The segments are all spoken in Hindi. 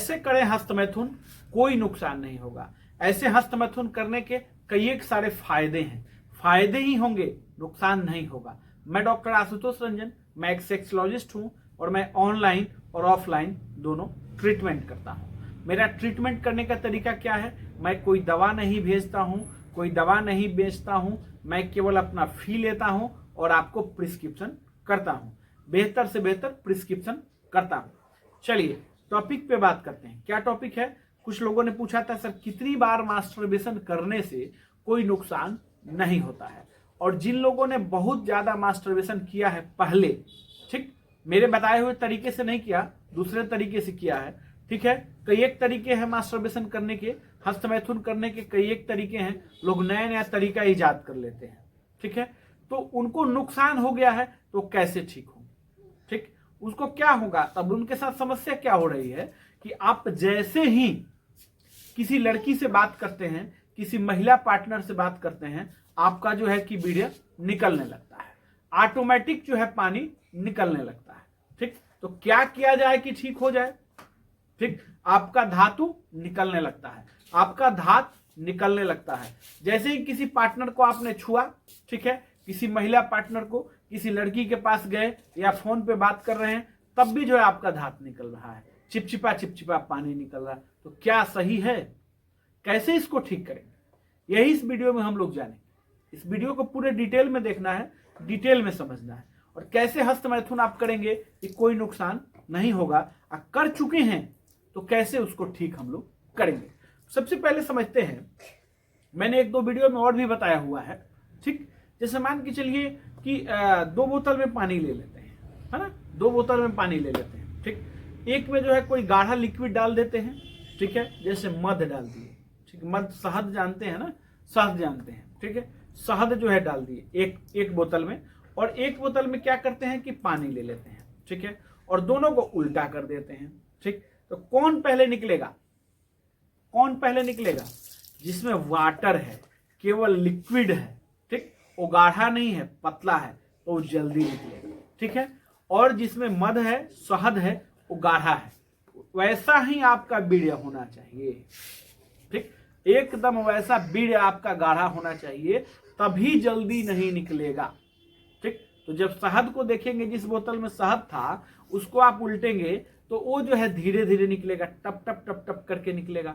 कैसे करें हस्तमैथुन, कोई नुकसान नहीं होगा। ऐसे हस्तमैथुन करने के कई एक सारे फायदे हैं, फायदे ही होंगे, नुकसान नहीं होगा। मैं डॉक्टर आशुतोष रंजन, मैं एक सेक्सोलॉजिस्ट हूं और मैं ऑनलाइन और ऑफलाइन दोनों ट्रीटमेंट करता हूं। मेरा ट्रीटमेंट करने का तरीका क्या है, मैं कोई दवा नहीं भेजता हूं, कोई दवा नहीं बेचता हूं, मैं केवल अपना फी लेता हूं और आपको प्रिस्क्रिप्शन करता हूं, बेहतर से बेहतर प्रिस्क्रिप्शन करता हूं। चलिए टॉपिक पे बात करते हैं। क्या टॉपिक है? कुछ लोगों ने पूछा था सर कितनी बार मास्टरबेशन करने से कोई नुकसान नहीं होता है, और जिन लोगों ने बहुत ज्यादा मास्टरबेशन किया है पहले, ठीक, मेरे बताए हुए तरीके से नहीं किया, दूसरे तरीके से किया है, ठीक है। कई एक तरीके हैं मास्टरबेशन करने के, हस्तमैथुन करने के कई एक तरीके हैं, लोग नया नया तरीका इजाद कर लेते हैं, ठीक है। तो उनको नुकसान हो गया है तो कैसे ठीक हो, ठीक, उसको क्या होगा, तब उनके साथ समस्या क्या हो रही है कि आप जैसे ही किसी लड़की से बात करते हैं, किसी महिला पार्टनर से बात करते हैं, आपका जो है कि वीर्य निकलने लगता है, ऑटोमेटिक जो है पानी निकलने लगता है, ठीक। तो क्या किया जाए कि ठीक हो जाए, ठीक, आपका धातु निकलने लगता है, आपका धात निकलने लगता है। जैसे ही किसी पार्टनर को आपने छुआ, ठीक है, किसी महिला पार्टनर को, किसी लड़की के पास गए या फोन पे बात कर रहे हैं, तब भी जो है आपका धात निकल रहा है, चिपचिपा चिपचिपा पानी निकल रहा है। तो क्या सही है? कैसे इसको ठीक करेंगे, यही इस वीडियो में हम लोग जानेंगे। इस वीडियो को पूरे डिटेल में देखना है, डिटेल में समझना है, और कैसे हस्तमैथुन आप करेंगे कि कोई नुकसान नहीं होगा, और कर चुके हैं तो कैसे उसको ठीक हम लोग करेंगे। सबसे पहले समझते हैं, मैंने एक दो वीडियो में और भी बताया हुआ है, ठीक। जैसे मान के चलिए कि 2 बोतल में पानी ले लेते हैं, है ना, 2 बोतल में पानी ले लेते हैं, ठीक। एक में जो है कोई गाढ़ा लिक्विड डाल देते हैं, ठीक है, जैसे मध डाल दिए, ठीक, मध, शहद जानते हैं ना, शहद जानते हैं, ठीक है, शहद जो है डाल दिए एक बोतल में, और एक बोतल में क्या करते हैं कि पानी ले लेते हैं, ठीक है, और दोनों को उल्टा कर देते हैं, ठीक। तो कौन पहले निकलेगा, कौन पहले निकलेगा? जिसमें वाटर है, केवल लिक्विड है, ठीक, वो गाढ़ा नहीं है, पतला है, तो वो जल्दी निकलेगा, ठीक है। और जिसमें मध है, शहद है, वो गाढ़ा है। वैसा ही आपका वीर्य होना चाहिए, ठीक, एकदम वैसा वीर्य आपका गाढ़ा होना चाहिए, तभी जल्दी नहीं निकलेगा, ठीक। तो जब शहद को देखेंगे, जिस बोतल में शहद था उसको आप उल्टेंगे तो वो जो है धीरे धीरे निकलेगा, टप टप टप टप करके निकलेगा,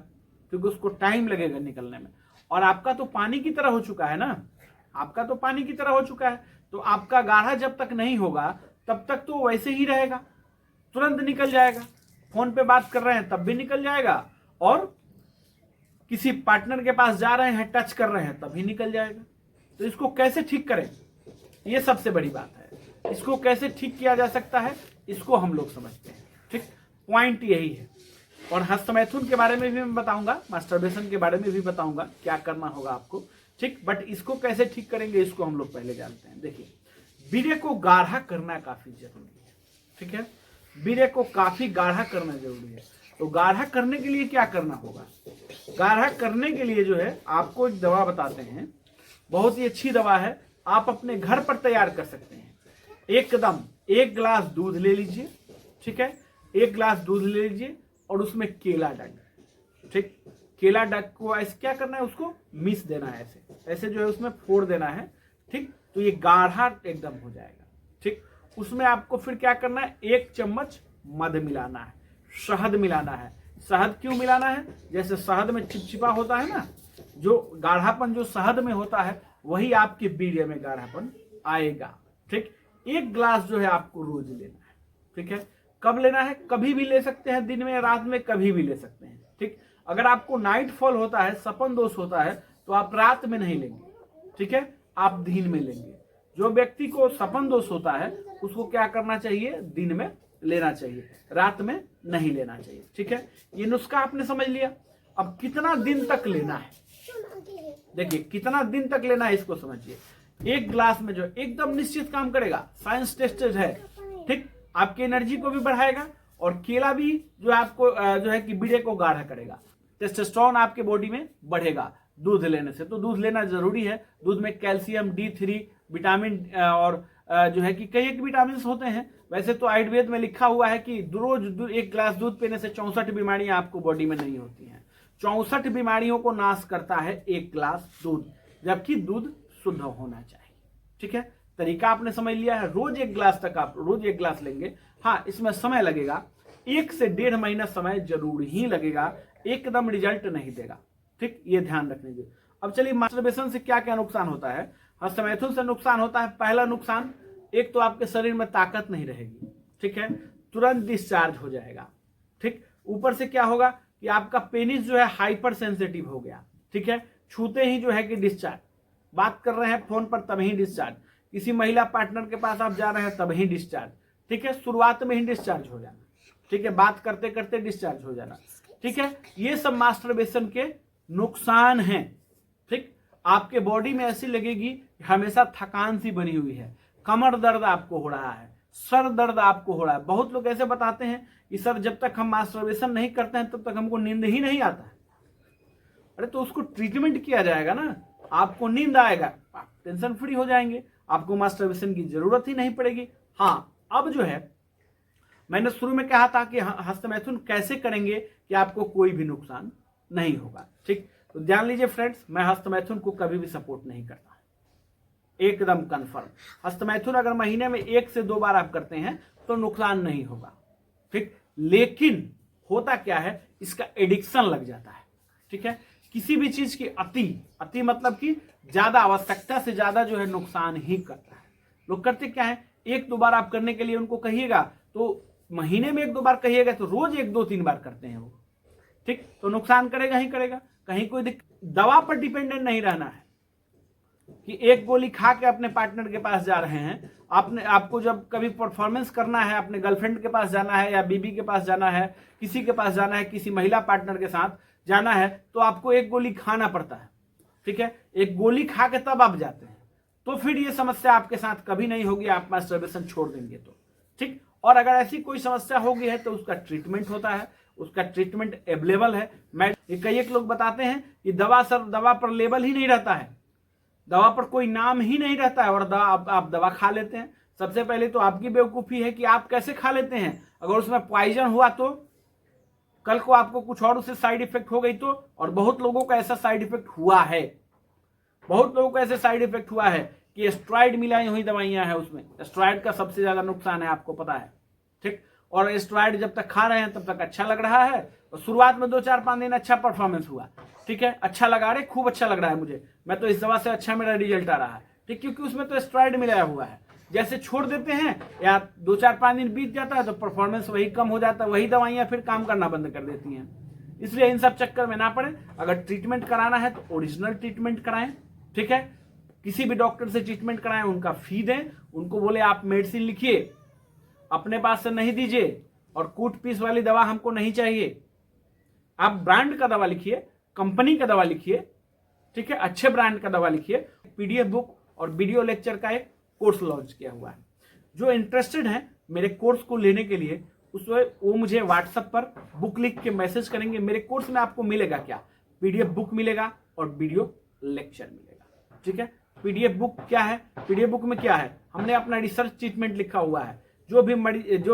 क्योंकि उसको टाइम लगेगा निकलने में। और आपका तो पानी की तरह हो चुका है ना, आपका तो पानी की तरह हो चुका है, तो आपका गाढ़ा जब तक नहीं होगा तब तक तो वैसे ही रहेगा, तुरंत निकल जाएगा। फोन पे बात कर रहे हैं तब भी निकल जाएगा, और किसी पार्टनर के पास जा रहे हैं, टच कर रहे हैं, तभी निकल जाएगा। तो इसको कैसे ठीक करें, ये सबसे बड़ी बात है। इसको कैसे ठीक किया जा सकता है, इसको हम लोग समझते हैं, ठीक, पॉइंट यही है। और हस्तमैथुन के बारे में भी मैं बताऊंगा, मास्टरबेशन के बारे में भी बताऊंगा, क्या करना होगा आपको, ठीक। बट इसको कैसे ठीक करेंगे, इसको हम लोग पहले जानते हैं। देखिए, वीर्य को गाढ़ा करना काफी जरूरी है, ठीक है, वीर्य को काफी गाढ़ा करना जरूरी है। तो गाढ़ा करने के लिए क्या करना होगा? गाढ़ा करने के लिए जो है आपको एक दवा बताते हैं, बहुत ही अच्छी दवा है, आप अपने घर पर तैयार कर सकते हैं। एकदम 1 गिलास दूध ले लीजिए, ठीक है, 1 गिलास दूध ले लीजिए और उसमें केला डाल, ठीक, केला डक को ऐसे क्या करना है, उसको मिस देना है, ऐसे ऐसे जो है उसमें फोड़ देना है, ठीक। तो ये गाढ़ा एकदम हो जाएगा, ठीक। उसमें आपको फिर क्या करना है, 1 चम्मच मध मिलाना है, शहद मिलाना है। शहद क्यों मिलाना है? जैसे शहद में चिपचिपा होता है ना, जो गाढ़ापन जो शहद में होता है वही आपके वीर्य में गाढ़ापन आएगा, ठीक। 1 गिलास जो है आपको रोज लेना है, ठीक है। कब लेना है? कभी भी ले सकते हैं, दिन में, रात में, कभी भी ले सकते हैं, ठीक। अगर आपको नाइट फॉल होता है, सपन दोष होता है, तो आप रात में नहीं लेंगे, ठीक है, आप दिन में लेंगे। जो व्यक्ति को सपन दोष होता है उसको क्या करना चाहिए, दिन में लेना चाहिए, रात में नहीं लेना चाहिए, ठीक है। ये नुस्खा आपने समझ लिया। अब कितना दिन तक लेना है, देखिए कितना दिन तक लेना है इसको समझिए। 1 गिलास में जो एकदम निश्चित काम करेगा, साइंस टेस्टेड है, ठीक, आपकी एनर्जी को भी बढ़ाएगा, और केला भी जो आपको जो है कि वीर्य को गाढ़ा करेगा, टेस्टोस्टेरोन आपके बॉडी में बढ़ेगा दूध लेने से। तो दूध लेना जरूरी है, दूध में कैल्शियम, D3, विटामिन और जो है कि कई एक विटामिन होते हैं। वैसे तो आयुर्वेद में लिखा हुआ है कि रोज 1 गिलास दूध पीने से 64 बीमारियां आपको बॉडी में नहीं होती हैं। 64 बीमारियों को नाश करता है 1 गिलास दूध, जबकि दूध शुद्ध होना चाहिए। ठीक है, तरीका आपने समझ लिया है। रोज 1 गिलास तक आप रोज 1 गिलास लेंगे। हाँ, इसमें समय लगेगा, 1 से 1.5 महीना समय जरूर ही लगेगा, एकदम रिजल्ट नहीं देगा। ठीक, ये ध्यान रखने दीजिए। अब चलिए, मास्टरबेशन से क्या क्या नुकसान होता है। हस्तमैथुन से नुकसान होता है, पहला नुकसान, एक तो आपके शरीर में ताकत नहीं रहेगी। ठीक है, तुरंत डिस्चार्ज हो जाएगा। ठीक, ऊपर से क्या होगा कि आपका पेनिस जो है हाइपर सेंसिटिव हो गया। ठीक है, छूते ही जो है कि डिस्चार्ज, बात कर रहे हैं फोन पर तब ही डिस्चार्ज, किसी महिला पार्टनर के पास आप जा रहे हैं तब ही डिस्चार्ज। ठीक है, शुरुआत में ही डिस्चार्ज हो जाना। ठीक है, बात करते करते डिस्चार्ज हो जाना। ठीक है, ये सब मास्टरबेशन के नुकसान हैं। ठीक, आपके बॉडी में ऐसी लगेगी हमेशा थकान सी बनी हुई है, कमर दर्द आपको हो रहा है, सर दर्द आपको हो रहा है। बहुत लोग ऐसे बताते हैं कि सर जब तक हम मास्टरबेशन नहीं करते हैं तब तक हमको नींद ही नहीं आता है। अरे तो उसको ट्रीटमेंट किया जाएगा ना, आपको नींद आएगा, आप टेंशन फ्री हो जाएंगे, आपको मास्टरबेशन की जरूरत ही नहीं पड़ेगी। हाँ, अब जो है मैंने शुरू में कहा था कि हस्तमैथुन कैसे करेंगे कि आपको कोई भी नुकसान नहीं होगा। ठीक, तो ध्यान लीजिए फ्रेंड्स, मैं हस्तमैथुन को कभी भी सपोर्ट नहीं करता, एकदम कंफर्म। हस्तमैथुन अगर महीने में 1 से 2 बार आप करते हैं तो नुकसान नहीं होगा। ठीक, लेकिन होता क्या है, इसका एडिक्शन लग जाता है। ठीक है, किसी भी चीज की अति मतलब कि ज्यादा, आवश्यकता से ज्यादा जो है नुकसान ही करता है। लोग करते क्या है, 1-2 बार आप करने के लिए उनको कहिएगा तो महीने में 1-2 बार कहिएगा तो रोज 1-2-3 बार करते हैं वो। ठीक, तो नुकसान करेगा ही करेगा। कहीं कोई दवा पर डिपेंडेंट नहीं रहना है कि एक गोली खा के अपने पार्टनर के पास जा रहे हैं। आपको जब कभी परफॉर्मेंस करना है, अपने गर्लफ्रेंड के पास जाना है या बीबी के पास जाना है, किसी के पास जाना है, किसी महिला पार्टनर के साथ जाना है, तो आपको 1 गोली खाना पड़ता है। ठीक है, 1 गोली खा के तब आप जाते हैं, तो फिर ये समस्या आपके साथ कभी नहीं होगी, आप मास्टरबेशन छोड़ देंगे तो। ठीक, और अगर ऐसी कोई समस्या होगी है तो उसका ट्रीटमेंट होता है, उसका ट्रीटमेंट अवेलेबल है। कई एक लोग बताते हैं कि दवा पर लेबल ही नहीं रहता है, दवा पर कोई नाम ही नहीं रहता है और आप दवा खा लेते हैं। सबसे पहले तो आपकी बेवकूफ़ी है कि आप कैसे खा लेते हैं। अगर उसमें पॉइजन हुआ तो कल को आपको कुछ और उससे साइड इफेक्ट हो गई तो, और बहुत लोगों का ऐसा साइड इफेक्ट हुआ है, बहुत लोगों को ऐसे साइड इफेक्ट हुआ है कि स्टेरॉइड मिलाई हुई दवाइयां हैं, उसमें स्टेरॉइड का सबसे ज्यादा नुकसान है, आपको पता है। ठीक, और स्टेरॉइड जब तक खा रहे हैं तब तक अच्छा लग रहा है, और शुरुआत में 2-4-5 दिन अच्छा परफॉर्मेंस हुआ। ठीक है, अच्छा लगा रहे, खूब अच्छा लग रहा है मुझे, मैं तो इस दवा से अच्छा मेरा रिजल्ट आ रहा है। ठीक, क्योंकि उसमें तो स्टेरॉइड मिलाया हुआ है। जैसे छोड़ देते हैं या 2-4-5 दिन बीत जाता है तो परफॉर्मेंस वही कम हो जाता है, वही दवाइयां फिर काम करना बंद कर देती हैं। इसलिए इन सब चक्कर में ना पड़े। अगर ट्रीटमेंट कराना है तो ओरिजिनल ट्रीटमेंट कराएं। ठीक है, किसी भी डॉक्टर से ट्रीटमेंट कराएं, उनका फी दें, उनको बोले आप मेडिसिन लिखिए, अपने पास से नहीं दीजिए, और कूट पीस वाली दवा हमको नहीं चाहिए। आप ब्रांड का दवा लिखिए, कंपनी का दवा लिखिए। ठीक है, अच्छे ब्रांड का दवा लिखिए। पीडीएफ बुक और वीडियो लेक्चर का एक कोर्स लॉन्च किया हुआ है। जो इंटरेस्टेड है मेरे कोर्स को लेने के लिए, वो मुझे व्हाट्सएप पर बुक लिख के मैसेज करेंगे। मेरे कोर्स में आपको मिलेगा क्या, पीडीएफ बुक मिलेगा और वीडियो लेक्चर मिलेगा। ठीक है, पीडीएफ बुक क्या है, पीडीएफ बुक में क्या है, हमने अपना रिसर्च ट्रीटमेंट लिखा हुआ है, जो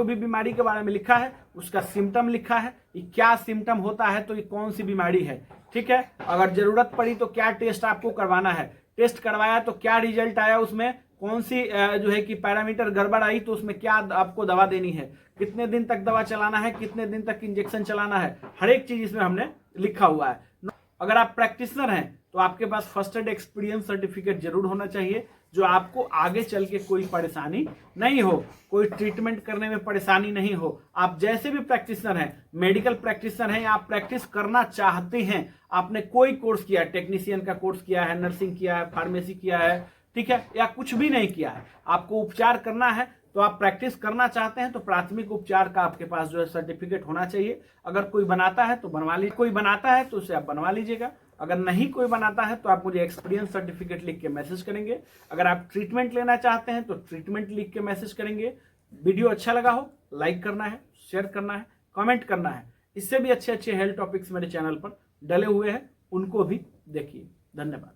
भी बीमारी के बारे में लिखा है, उसका सिम्टम लिखा है कि क्या सिम्टम होता है तो ये कौन सी बीमारी है। ठीक है, अगर जरूरत पड़ी तो क्या टेस्ट आपको करवाना है, टेस्ट करवाया तो क्या रिजल्ट आया, उसमें कौन सी जो है कि पैरामीटर गड़बड़ आई तो उसमें क्या आपको दवा देनी है, कितने दिन तक दवा चलाना है, कितने दिन तक इंजेक्शन चलाना है, हर एक चीज इसमें हमने लिखा हुआ है। अगर आप प्रैक्टिशनर हैं तो आपके पास फर्स्ट एड एक्सपीरियंस सर्टिफिकेट जरूर होना चाहिए, जो आपको आगे चल के कोई परेशानी नहीं हो, कोई ट्रीटमेंट करने में परेशानी नहीं हो। आप जैसे भी प्रैक्टिशनर हैं, मेडिकल प्रैक्टिशनर हैं, आप प्रैक्टिस करना चाहते हैं, आपने कोई कोर्स किया है, टेक्नीशियन का कोर्स किया है, नर्सिंग किया है, फार्मेसी किया है, ठीक है, या कुछ भी नहीं किया है, आपको उपचार करना है तो आप प्रैक्टिस करना चाहते हैं तो प्राथमिक उपचार का आपके पास जो है सर्टिफिकेट होना चाहिए। अगर कोई बनाता है तो बनवा लीजिए, कोई बनाता है तो उसे आप बनवा लीजिएगा। अगर नहीं कोई बनाता है तो आप मुझे एक्सपीरियंस सर्टिफिकेट लिख के मैसेज करेंगे। अगर आप ट्रीटमेंट लेना चाहते हैं तो ट्रीटमेंट लिख के मैसेज करेंगे। वीडियो अच्छा लगा हो लाइक करना है, शेयर करना है, कमेंट करना है। इससे भी अच्छे अच्छे हेल्थ टॉपिक्स मेरे चैनल पर डले हुए हैं, उनको भी देखिए। धन्यवाद।